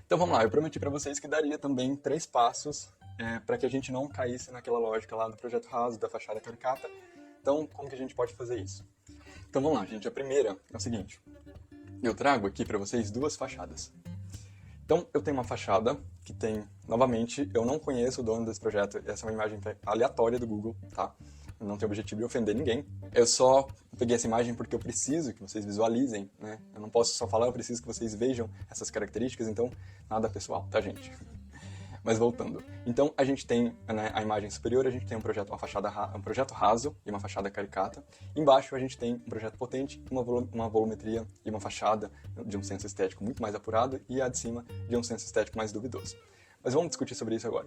Então vamos lá, eu prometi para vocês que daria também 3 passos para que a gente não caísse naquela lógica lá do projeto raso, da fachada caricata. Então, como que a gente pode fazer isso? Então vamos lá, gente. A primeira é o seguinte. Eu trago aqui para vocês 2 fachadas. Então, eu tenho uma fachada que tem, novamente, eu não conheço o dono desse projeto. Essa é uma imagem aleatória do Google, tá? Eu não tenho objetivo de ofender ninguém. Eu só peguei essa imagem porque eu preciso que vocês visualizem, né? Eu não posso só falar, eu preciso que vocês vejam essas características, então nada pessoal, tá, gente? Mas voltando. Então, a gente tem, né, a imagem superior, a gente tem um projeto raso e uma fachada caricata. Embaixo, a gente tem um projeto potente, uma volumetria e uma fachada de um senso estético muito mais apurado e a de cima de um senso estético mais duvidoso. Mas vamos discutir sobre isso agora.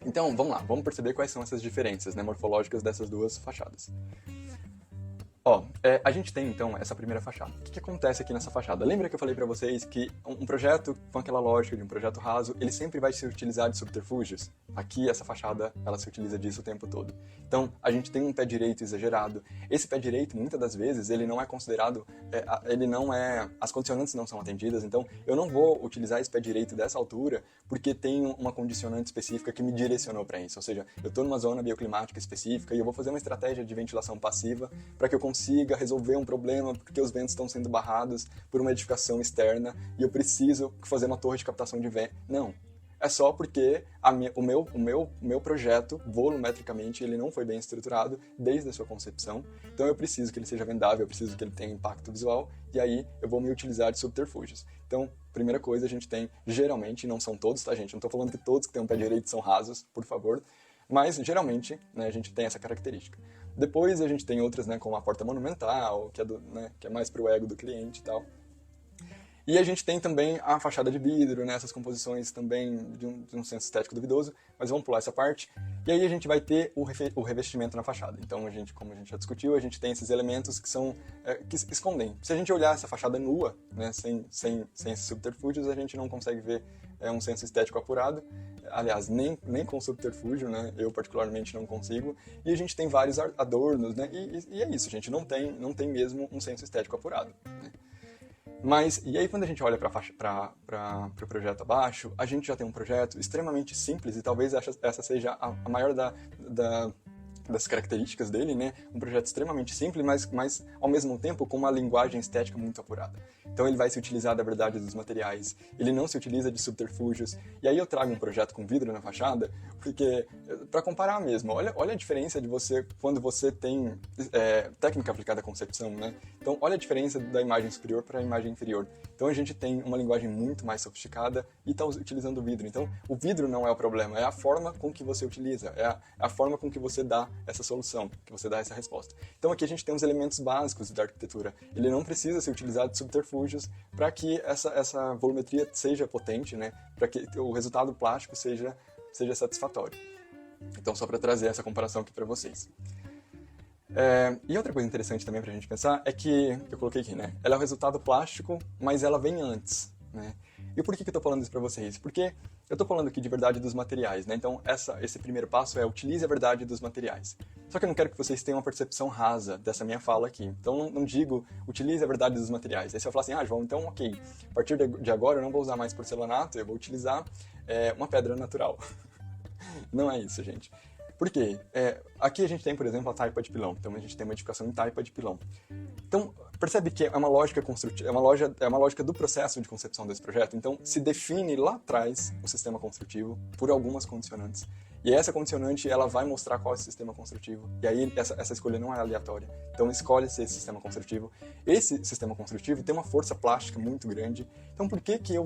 Então, vamos lá, vamos perceber quais são essas diferenças, né, morfológicas dessas 2 fachadas. A gente tem então essa primeira fachada. O que acontece aqui nessa fachada? Lembra que eu falei para vocês que um projeto com aquela lógica de um projeto raso, ele sempre vai se utilizar de subterfúgios? Aqui essa fachada, ela se utiliza disso o tempo todo. Então, a gente tem um pé direito exagerado. Esse pé direito, muitas das vezes, ele não é considerado, as condicionantes não são atendidas, então eu não vou utilizar esse pé direito dessa altura porque tem uma condicionante específica que me direcionou para isso. Ou seja, eu estou numa zona bioclimática específica e eu vou fazer uma estratégia de ventilação passiva para que eu consiga resolver um problema porque os ventos estão sendo barrados por uma edificação externa e eu preciso fazer uma torre de captação de vento. Não. É só porque o meu projeto, volumetricamente, ele não foi bem estruturado desde a sua concepção. Então eu preciso que ele seja vendável, eu preciso que ele tenha impacto visual, e aí eu vou me utilizar de subterfúgios. Então, primeira coisa, a gente tem, geralmente, não são todos, tá, gente? Não estou falando que todos que têm um pé direito são rasos, por favor. Mas, geralmente, né, a gente tem essa característica. Depois a gente tem outras, né, como a porta monumental, que é mais para o ego do cliente e tal. E a gente tem também a fachada de vidro, né, essas composições também de um senso estético duvidoso, mas vamos pular essa parte. E aí a gente vai ter o revestimento na fachada. Então, como a gente já discutiu, a gente tem esses elementos que escondem. Se a gente olhar essa fachada nua, né, sem esses subterfúgios, a gente não consegue ver um senso estético apurado. Aliás, nem com subterfúgio, né, eu particularmente não consigo. E a gente tem vários adornos, né, e é isso, gente, não tem mesmo um senso estético apurado, né. Mas, e aí quando a gente olha para o projeto abaixo, a gente já tem um projeto extremamente simples, e talvez essa seja a maior das características dele, né? Um projeto extremamente simples, mas ao mesmo tempo com uma linguagem estética muito apurada. Então ele vai se utilizar da verdade dos materiais, ele não se utiliza de subterfúgios. E aí eu trago um projeto com vidro na fachada, porque, para comparar mesmo, olha a diferença de você, quando você tem técnica aplicada à concepção, né? Então olha a diferença da imagem superior para a imagem inferior. Então a gente tem uma linguagem muito mais sofisticada e está utilizando o vidro. Então o vidro não é o problema, é a forma com que você utiliza, é a forma com que você dá essa solução, que você dá essa resposta. Então aqui a gente tem os elementos básicos da arquitetura. Ele não precisa ser utilizado de subterfúgios para que essa volumetria seja potente, né? Para que o resultado plástico seja satisfatório. Então só para trazer essa comparação aqui para vocês. E outra coisa interessante também para a gente pensar é que, eu coloquei aqui, né? Ela é o resultado plástico, mas ela vem antes, né? E por que eu estou falando isso para vocês? Porque eu estou falando aqui de verdade dos materiais, né? Então esse primeiro passo é utilize a verdade dos materiais. Só que eu não quero que vocês tenham uma percepção rasa dessa minha fala aqui. Então não digo utilize a verdade dos materiais. Aí você vai falar assim, João, então ok, a partir de agora eu não vou usar mais porcelanato, eu vou utilizar uma pedra natural. Não é isso, gente. Por quê? Aqui a gente tem, por exemplo, a taipa de pilão. Então a gente tem uma edificação em taipa de pilão. Então, percebe que é uma lógica construtiva, é uma lógica do processo de concepção desse projeto. Então, se define lá atrás o sistema construtivo por algumas condicionantes. E essa condicionante, ela vai mostrar qual é o sistema construtivo. E aí, essa escolha não é aleatória. Então, escolhe-se esse sistema construtivo. Esse sistema construtivo tem uma força plástica muito grande. Então, por que eu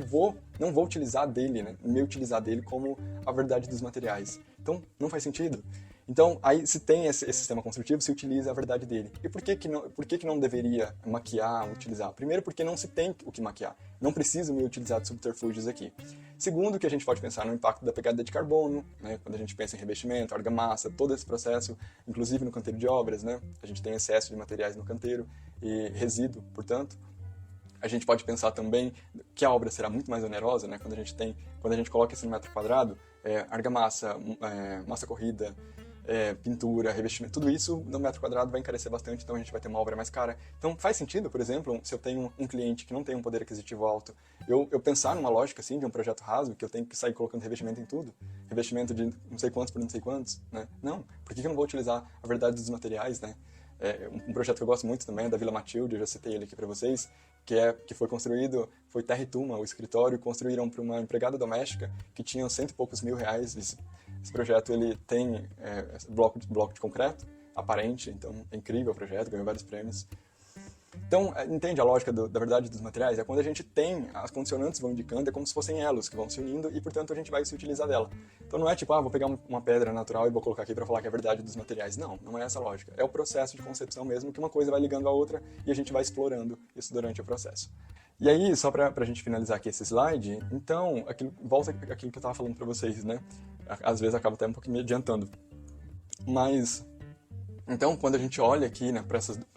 não vou utilizar dele, né? Me utilizar dele como a verdade dos materiais? Então, não faz sentido. Então, aí se tem esse sistema construtivo, se utiliza a verdade dele. E por que não deveria maquiar, utilizar? Primeiro, porque não se tem o que maquiar. Não preciso me utilizar de subterfúgios aqui. Segundo, que a gente pode pensar no impacto da pegada de carbono, né? Quando a gente pensa em revestimento, argamassa, todo esse processo, inclusive no canteiro de obras, né? A gente tem excesso de materiais no canteiro e resíduo, portanto. A gente pode pensar também que a obra será muito mais onerosa, né? Quando a gente coloca isso no metro quadrado, argamassa, massa corrida, pintura, revestimento, tudo isso no metro quadrado vai encarecer bastante, então a gente vai ter uma obra mais cara. Então faz sentido, por exemplo, se eu tenho um cliente que não tem um poder aquisitivo alto, eu pensar numa lógica assim de um projeto raso, que eu tenho que sair colocando revestimento em tudo, revestimento de não sei quantos por não sei quantos, né? Não, por que eu não vou utilizar a verdade dos materiais, né? Um projeto que eu gosto muito também é da Vila Matilde, eu já citei ele aqui para vocês, que foi construído, foi terra e tuma, o escritório, construíram para uma empregada doméstica que tinha cento e poucos mil reais. Esse projeto ele tem bloco de concreto aparente, então é incrível o projeto, ganhou vários prêmios. Então, entende a lógica da verdade dos materiais? É quando a gente tem, as condicionantes vão indicando, é como se fossem elos que vão se unindo e, portanto, a gente vai se utilizar dela. Então não é tipo, vou pegar uma pedra natural e vou colocar aqui para falar que é a verdade dos materiais. Não, não é essa a lógica. É o processo de concepção mesmo, que uma coisa vai ligando à outra e a gente vai explorando isso durante o processo. E aí, só para a gente finalizar aqui esse slide, então, volta aquilo que eu estava falando para vocês, né? Às vezes acaba até um pouquinho me adiantando. Mas, então, quando a gente olha aqui, né,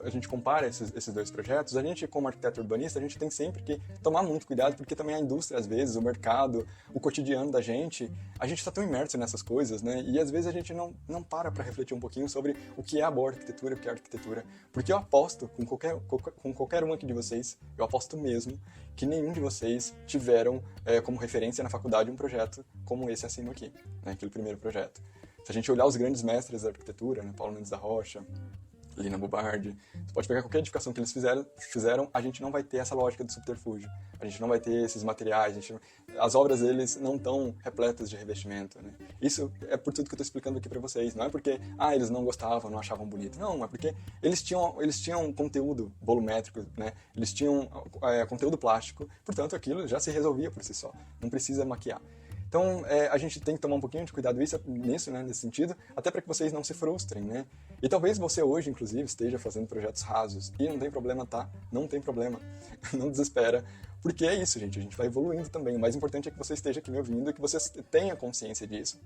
a gente compara esses dois projetos, a gente, como arquiteto urbanista, a gente tem sempre que tomar muito cuidado, porque também a indústria, às vezes, o mercado, o cotidiano da gente, a gente está tão imerso nessas coisas, né? E às vezes a gente não para refletir um pouquinho sobre o que é a boa arquitetura, o que é a arquitetura. Porque eu aposto, com qualquer um aqui de vocês, eu aposto mesmo que nenhum de vocês tiveram como referência na faculdade um projeto como esse acima aqui, né? Aquele primeiro projeto. Se a gente olhar os grandes mestres da arquitetura, né, Paulo Mendes da Rocha, Lina Bobardi, você pode pegar qualquer edificação que eles fizeram, a gente não vai ter essa lógica de subterfúgio. A gente não vai ter esses materiais, as obras deles não estão repletas de revestimento, né? Isso é por tudo que eu estou explicando aqui para vocês. Não é porque eles não gostavam, não achavam bonito. Não, é porque eles tinham conteúdo volumétrico, né? Eles tinham conteúdo plástico, portanto aquilo já se resolvia por si só. Não precisa maquiar. Então, a gente tem que tomar um pouquinho de cuidado nisso, né, nesse sentido, até para que vocês não se frustrem, né? E talvez você hoje, inclusive, esteja fazendo projetos rasos, e não tem problema, tá? Não tem problema. Não desespera, porque é isso, gente, a gente vai evoluindo também. O mais importante é que você esteja aqui me ouvindo e que você tenha consciência disso.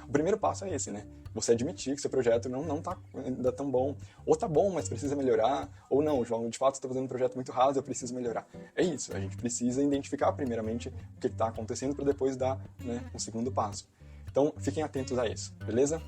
O primeiro passo é esse, né? Você admitir que seu projeto não tá ainda tão bom. Ou tá bom, mas precisa melhorar. Ou não, João, de fato, você tá fazendo um projeto muito raso, eu preciso melhorar. É isso, a gente precisa identificar primeiramente o que está acontecendo para depois dar, né, um segundo passo. Então, fiquem atentos a isso, beleza?